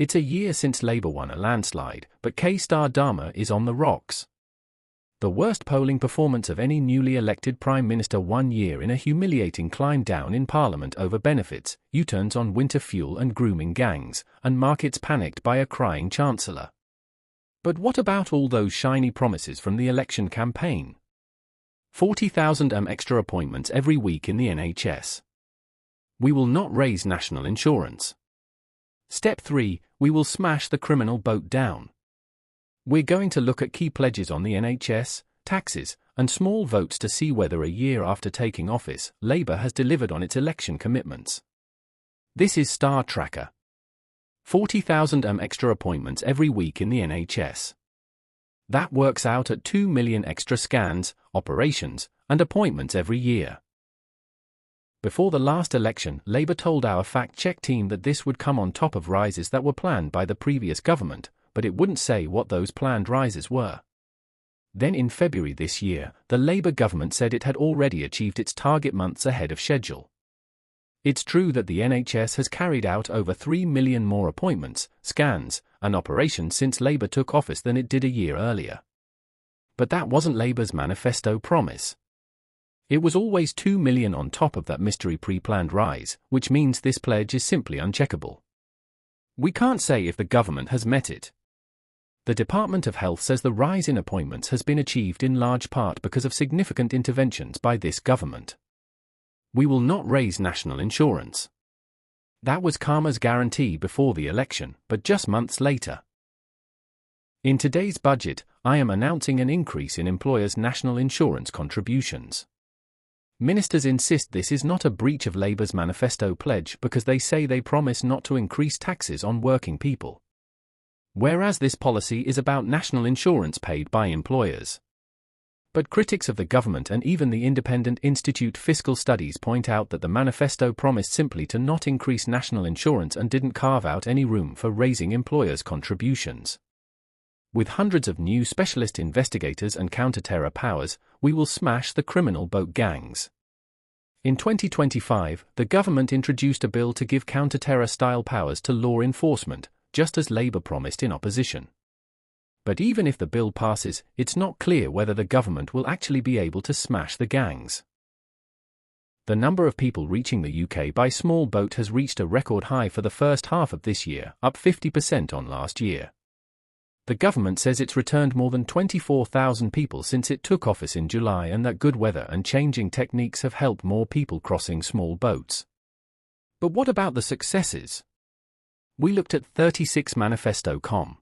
It's a year since Labour won a landslide, but Starmer is on the rocks. The worst polling performance of any newly elected Prime Minister 1 year in a humiliating climb down in Parliament over benefits, U-turns on winter fuel and grooming gangs, and markets panicked by a crying Chancellor. But what about all those shiny promises from the election campaign? 40,000 extra appointments every week in the NHS. We will not raise national insurance. Step 3, we will smash the criminal boat down. We're going to look at key pledges on the NHS, taxes, and small votes to see whether a year after taking office, Labour has delivered on its election commitments. This is Star Tracker. 40,000 extra appointments every week in the NHS. That works out at 2 million extra scans, operations, and appointments every year. Before the last election, Labour told our fact-check team that this would come on top of rises that were planned by the previous government, but it wouldn't say what those planned rises were. Then in February this year, the Labour government said it had already achieved its target months ahead of schedule. It's true that the NHS has carried out over 3 million more appointments, scans, and operations since Labour took office than it did a year earlier. But that wasn't Labour's manifesto promise. It was always 2 million on top of that mystery pre-planned rise, which means this pledge is simply uncheckable. We can't say if the government has met it. The Department of Health says the rise in appointments has been achieved in large part because of significant interventions by this government. We will not raise national insurance. That was Starmer's guarantee before the election, but just months later. In today's budget, I am announcing an increase in employers' national insurance contributions. Ministers insist this is not a breach of Labour's manifesto pledge because they say they promise not to increase taxes on working people. Whereas this policy is about national insurance paid by employers. But critics of the government and even the Independent Institute Fiscal Studies point out that the manifesto promised simply to not increase national insurance and didn't carve out any room for raising employers' contributions. With hundreds of new specialist investigators and counter-terror powers, we will smash the criminal boat gangs. In 2025, the government introduced a bill to give counter-terror-style powers to law enforcement, just as Labour promised in opposition. But even if the bill passes, it's not clear whether the government will actually be able to smash the gangs. The number of people reaching the UK by small boat has reached a record high for the first half of this year, up 50% on last year. The government says it's returned more than 24,000 people since it took office in July and that good weather and changing techniques have helped more people crossing small boats. But what about the successes? We looked at 36 manifesto.com.